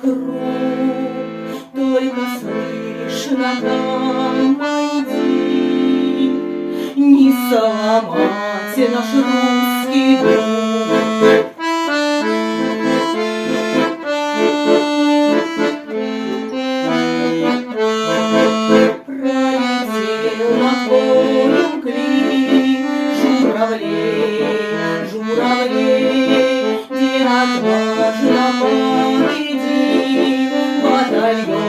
вокруг, только слышно громоедин. Не сломать наш русский дух. Пролетел над полем клик журавлей, журавлей, где отважно победил батальон.